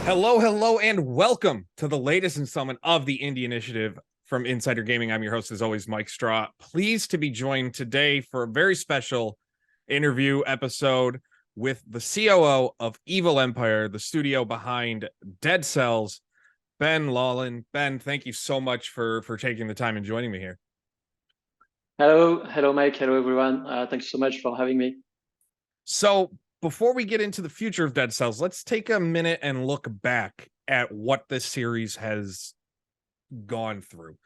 Hello, hello, and welcome to the latest installment of the Indie Initiative from Insider Gaming. I'm your host, as always, Mike Straw. Pleased to be joined today for a very special interview episode with the COO of Evil Empire, the studio behind Dead Cells, Ben Laulan. Ben, thank you so much for taking the time and joining me here. Hello, Mike. Hello, everyone. Thanks so much for having me. So before we get into the future of Dead Cells, let's take a minute and look back at what this series has gone through.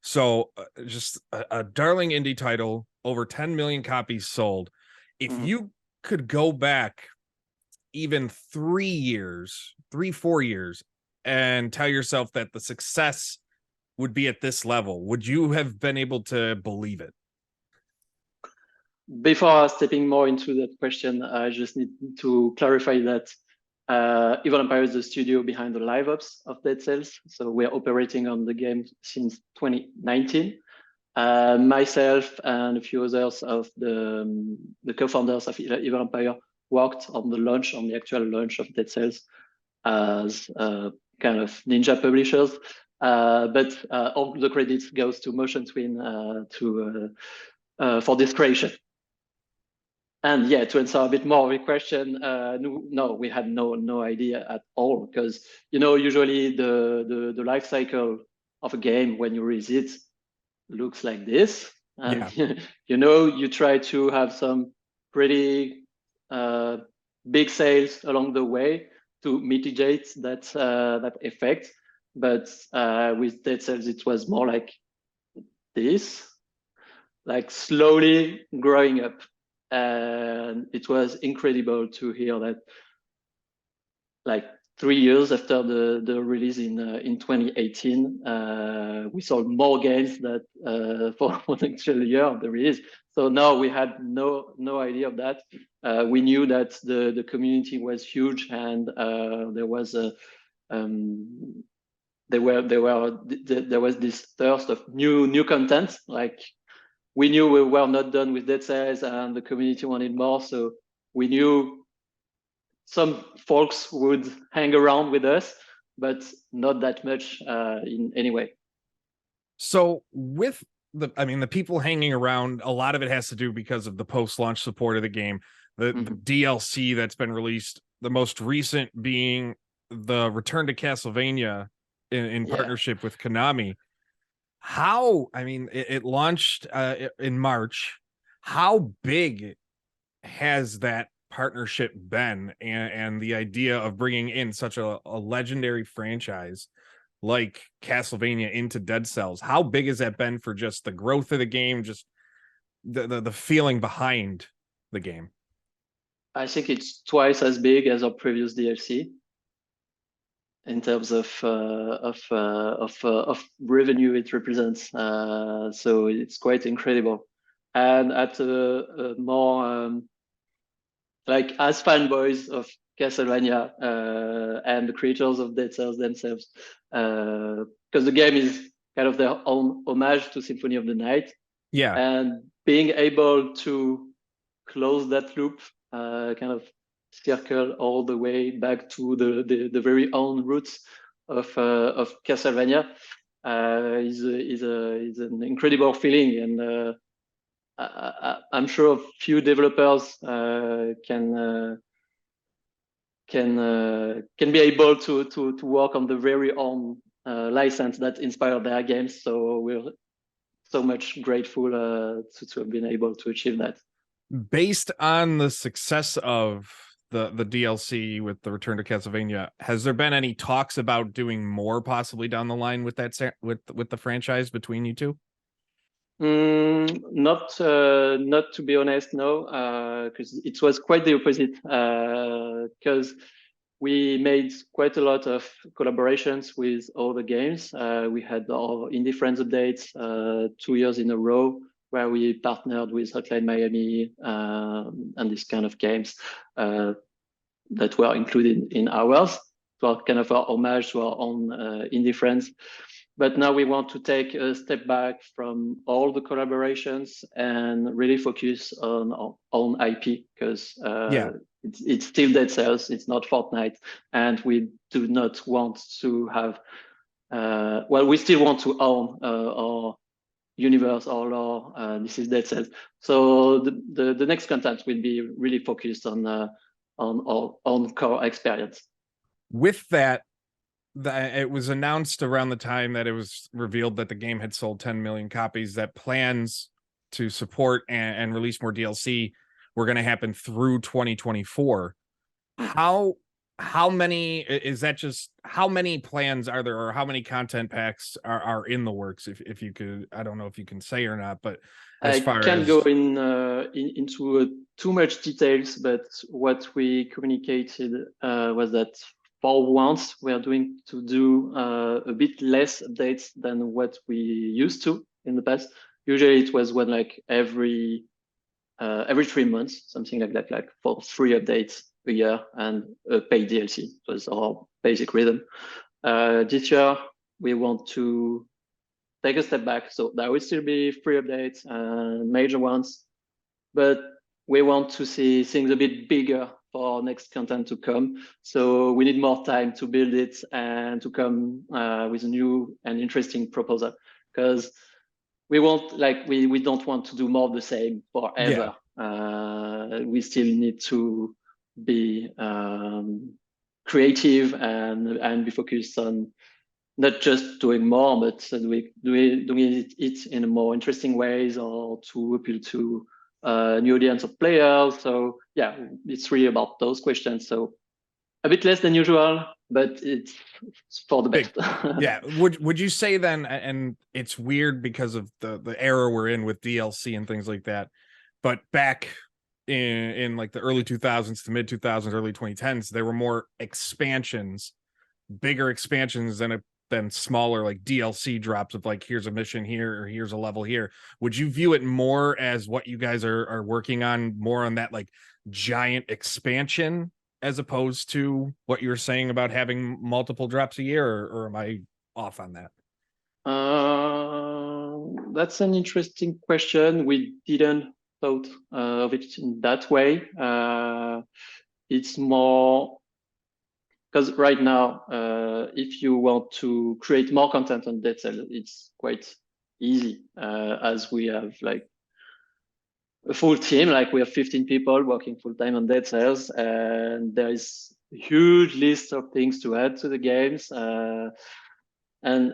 So just a darling indie title, over 10 million copies sold. If you could go back even 4 years, and tell yourself that the success would be at this level, would you have been able to believe it? Before stepping more into that question, I just need to clarify that Evil Empire is the studio behind the live ops of Dead Cells. So we're operating on the game since 2019. Myself and a few others of the co-founders of Evil Empire worked on the actual launch of Dead Cells as kind of ninja publishers. But all the credits goes to Motion Twin for this creation. And yeah, to answer a bit more of your question, no, we had no idea at all, because usually the life cycle of a game when you release it looks like this, and you try to have some pretty big sales along the way to mitigate that effect. But with Dead Cells, it was more like this, like slowly growing up. And it was incredible to hear that, like 3 years after the release in 2018, we sold more games that for an actual year of the release. So now we had no idea of that. We knew that the community was huge, and there was this thirst of new content. Like, we knew we were not done with Dead Cells and the community wanted more. So we knew some folks would hang around with us, but not that much in any way. So with the people hanging around, a lot of it has to do because of the post-launch support of the game, the DLC that's been released, the most recent being the Return to Castlevania in partnership with Konami. It launched in March. How big has that partnership been, and the idea of bringing in such a legendary franchise like Castlevania into Dead Cells? How big has that been for just the growth of the game, just the feeling behind the game? I think it's twice as big as our previous DLC in terms of revenue it represents. So it's quite incredible. And at a more like, as fanboys of Castlevania and the creators of Dead Cells themselves, because the game is kind of their own homage to Symphony of the Night. Yeah. And being able to close that loop, kind of circle all the way back to the very own roots of Castlevania, is an incredible feeling. And I'm sure a few developers can be able to work on the very own license that inspired their games. So we're so much grateful to have been able to achieve that. Based on the success of the DLC with the Return to Castlevania, has there been any talks about doing more possibly down the line with that with the franchise between you two? Not to be honest, no, because it was quite the opposite. Because we made quite a lot of collaborations with all the games. We had our Indie Friends updates 2 years in a row, where we partnered with Hotline Miami and these kind of games that were included in ours. So kind of our homage to our own Indie Friends. But now we want to take a step back from all the collaborations and really focus on our own IP, because it's still Dead Cells, it's not Fortnite, and we do not want to have. Well, we still want to own our universe, our lore. This is Dead Cells, so the next content will be really focused on our own core experience. With that, it was announced around the time that it was revealed that the game had sold 10 million copies, that plans to support and release more DLC were going to happen through 2024. How many is that? Just how many plans are there, or how many content packs are in the works? If you could, I don't know if you can say or not, but as far can't as go into too much details, but what we communicated was that for once we are doing to do a bit less updates than what we used to in the past. Usually it was when like every 3 months, something like that, like for 3 updates a year and a paid DLC. It was our basic rhythm. This year we want to take a step back. So there will still be 3 updates and major ones, but we want to see things a bit bigger for next content to come. So we need more time to build it and to come with a new and interesting proposal, because we won't we don't want to do more of the same forever. We still need to be creative and be focused on not just doing more, but doing it in a more interesting ways, or to appeal to a new audience of players. So yeah, it's really about those questions. So a bit less than usual, but it's for the best. Yeah. Would you say then, and it's weird because of the era we're in with DLC and things like that, but back in like the early 2000s to mid 2000s, early 2010s, there were more expansions, bigger expansions than smaller like DLC drops of like, here's a mission here, or here's a level here. Would you view it more as what you guys are working on, more on that like giant expansion, as opposed to what you were saying about having multiple drops a year, or am I off on that? That's an interesting question. We didn't thought of it in that way. It's more because right now, if you want to create more content on Dead Cell, it's quite easy, as we have like a full team, like we have 15 people working full time on Dead Cells, and there is a huge list of things to add to the games. And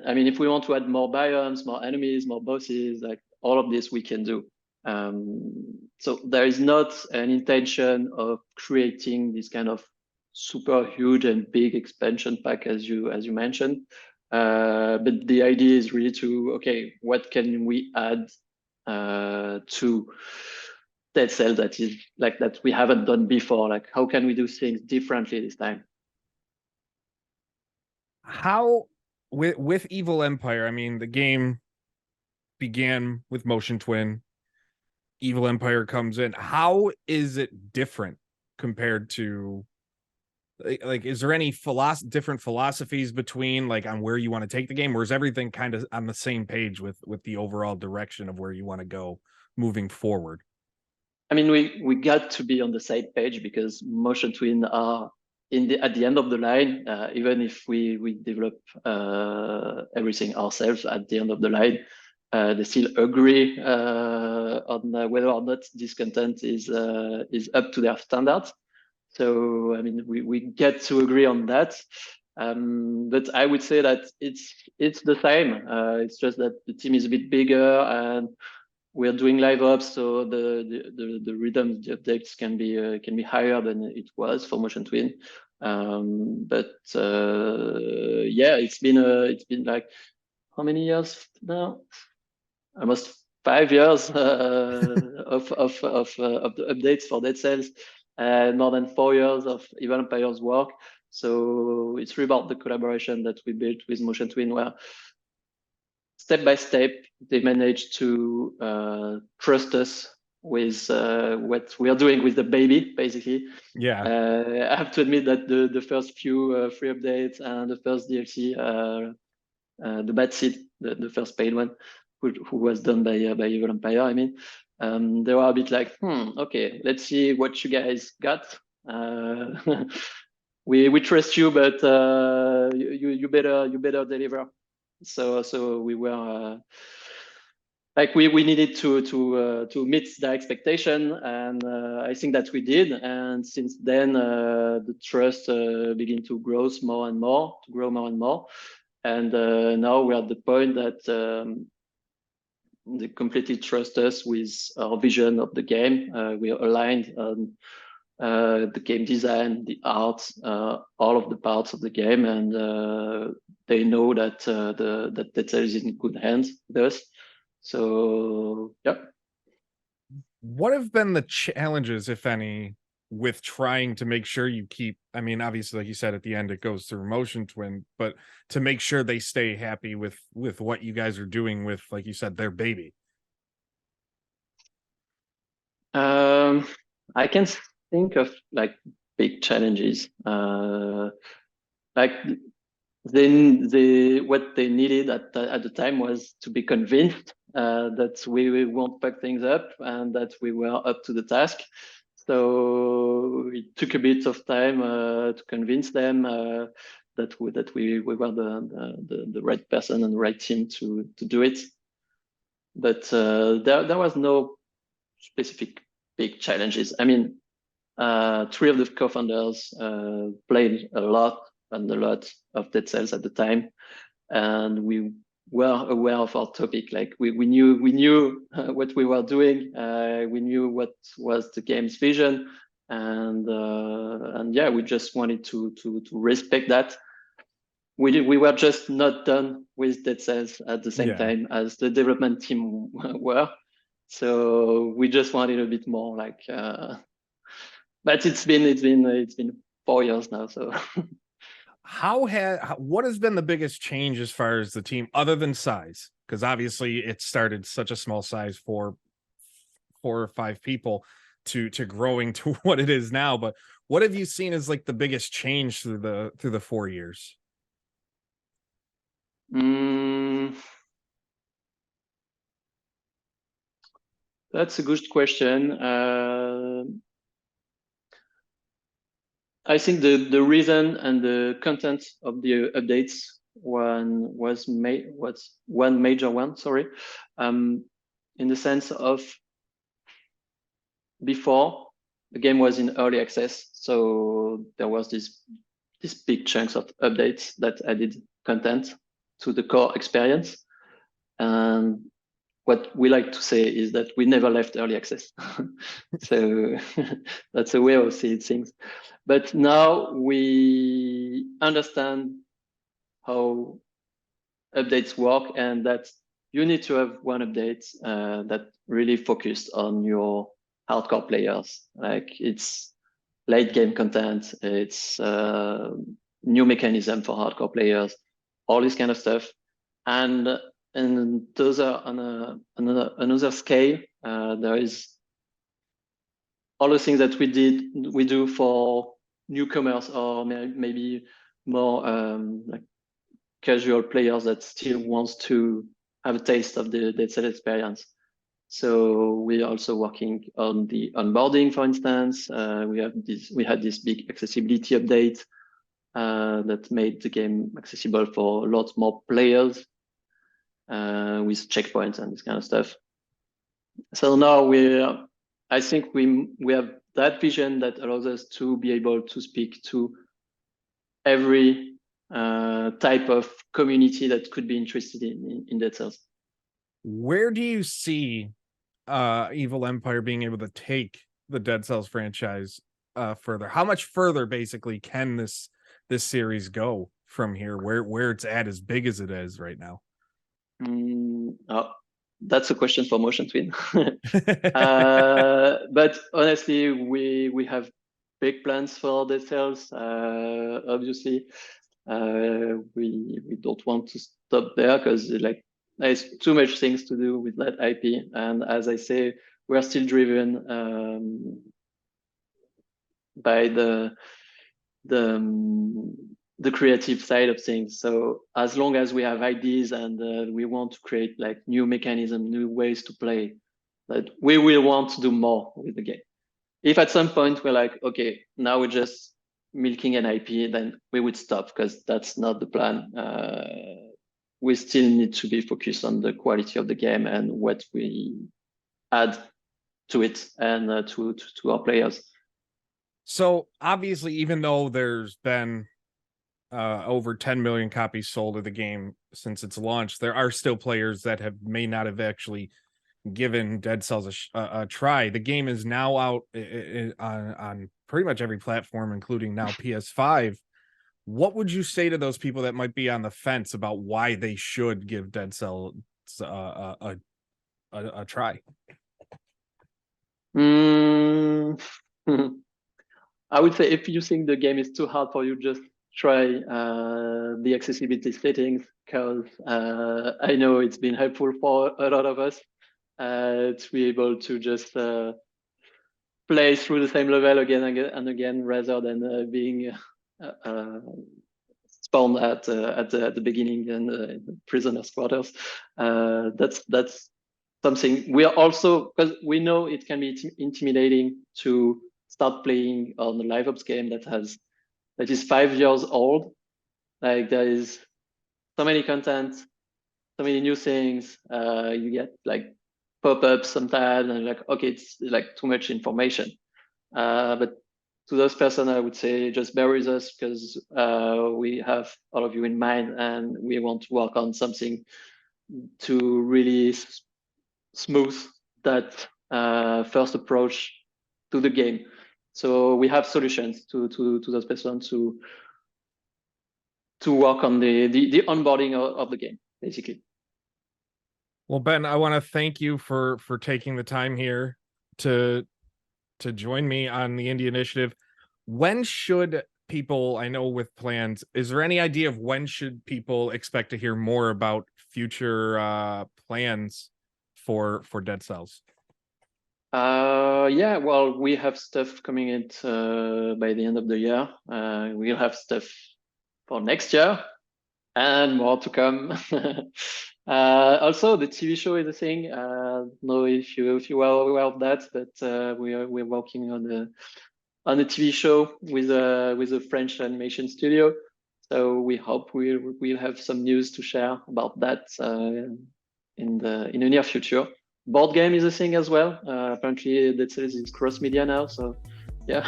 I mean, if we want to add more biomes, more enemies, more bosses, like all of this we can do. So there is not an intention of creating this kind of super huge and big expansion pack as you mentioned. But the idea is really to, okay, what can we add to Dead Cell that is like that we haven't done before? Like, how can we do things differently this time? How with Evil Empire, I mean, the game began with Motion Twin. Evil Empire comes in. How is it different compared to like, is there any different philosophies between like on where you want to take the game, or is everything kind of on the same page with the overall direction of where you want to go moving forward? I mean, we got to be on the same page, because Motion Twin are at the end of the line. Even if we develop everything ourselves at the end of the line, they still agree on whether or not this content is up to their standards. So I mean, we get to agree on that. But I would say that it's the same. It's just that the team is a bit bigger, and we're doing live ops, so the rhythm, the updates can be higher than it was for Motion Twin. But yeah, it's been like how many years now? Almost 5 years of the updates for Dead Cells, and more than 4 years of Evil Empire's work. So it's really about the collaboration that we built with Motion Twin, where step by step they managed to trust us with what we are doing with the baby, basically. Yeah. I have to admit that the first few free updates and the first DLC the Bad Seed, the first paid one, who was done by Evil Empire. I mean, they were a bit like, okay, let's see what you guys got. We trust you, but you better deliver. So we were like we needed to meet the expectation, and I think that we did. And since then, the trust began to grow more and more, and now we're at the point that they completely trust us with our vision of the game. We are aligned on the game design, the art, all of the parts of the game, and they know that that Dead Cells is in good hands with us. So yeah. What have been the challenges, if any, with trying to make sure you keep, I mean, obviously, like you said, at the end it goes through Motion Twin, but to make sure they stay happy with what you guys are doing with, like you said, their baby? I can think of like big challenges. Like what they needed at the time was to be convinced that we won't fuck things up and that we were up to the task. So it took a bit of time to convince them that we were the right person and the right team to do it. But there was no specific big challenges. I mean, three of the co-founders played a lot of Dead Cells at the time, and we were aware of our topic. Like we knew what we were doing. We knew what was the game's vision, and yeah, we just wanted to respect that. We were just not done with Dead Cells at the same time as the development team were. So we just wanted a bit more like. But it's been 4 years now. So what has been the biggest change as far as the team, other than size? Because obviously it started such a small size, for 4 or 5 people, to growing to what it is now. But what have you seen as like the biggest change through the 4 years? That's a good question. I think the reason and the content of the updates was one major one. Sorry, in the sense of before the game was in early access, so there was this big chunks of updates that added content to the core experience. And what we like to say is that we never left early access. So that's a way of seeing things. But now we understand how updates work, and that you need to have one update that really focused on your hardcore players. Like it's late game content, it's new mechanism for hardcore players, all this kind of stuff. And those are on another scale. There is all the things that we do for newcomers, or maybe more like casual players that still wants to have a taste of the Dead Cell experience. So we're also working on the onboarding, for instance. We had this big accessibility update that made the game accessible for lots more players with checkpoints and this kind of stuff. So now I think we have that vision that allows us to be able to speak to every type of community that could be interested in Dead Cells. Where do you see Evil Empire being able to take the Dead Cells franchise further? How much further basically can this series go from here, where it's at, as big as it is right now? That's a question for Motion Twin. But honestly, we have big plans for Dead Cells. Obviously, we don't want to stop there because like there's too much things to do with that IP. And as I say, we're still driven by the the creative side of things. So as long as we have ideas and we want to create like new mechanisms, new ways to play, that we will want to do more with the game. If at some point we're like, okay, now we're just milking an IP, then we would stop because that's not the plan. We still need to be focused on the quality of the game and what we add to it and to our players. So obviously, even though there's been over 10 million copies sold of the game since its launch, there are still players that may not have actually given Dead Cells a try. The game is now out on pretty much every platform, including now PS5. What would you say to those people that might be on the fence about why they should give Dead Cells a try? I would say if you think the game is too hard for you, just try the accessibility settings, because I know it's been helpful for a lot of us to be able to just play through the same level again and again, rather than being spawned at the beginning and the prisoner's quarters. That's something we are also, because we know it can be intimidating to start playing on a live ops game that is 5 years old. Like there is so many content, so many new things. You get like pop-ups sometimes, and like, okay, it's like too much information. But to those person, I would say just bear with us, because we have all of you in mind, and we want to work on something to really smooth that first approach to the game. So we have solutions to those persons to work on the onboarding of the game, basically. Well, Ben, I want to thank you for taking the time here to join me on the Indie Initiative. When should people, I know with plans, is there any idea of when should people expect to hear more about future plans for Dead Cells? Yeah, well, we have stuff coming in by the end of the year. We'll have stuff for next year and more to come. Also, the TV show is a thing. I don't know if you are aware of that, but we're working on a TV show with a French animation studio. So we hope we'll have some news to share about that in the near future. Board game is a thing as well. Apparently, Dead Cells is cross media now. So, yeah.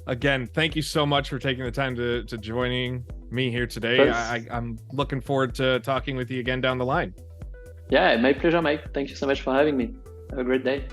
Again, thank you so much for taking the time to joining me here today. I'm looking forward to talking with you again down the line. Yeah, my pleasure, Mike. Thank you so much for having me. Have a great day.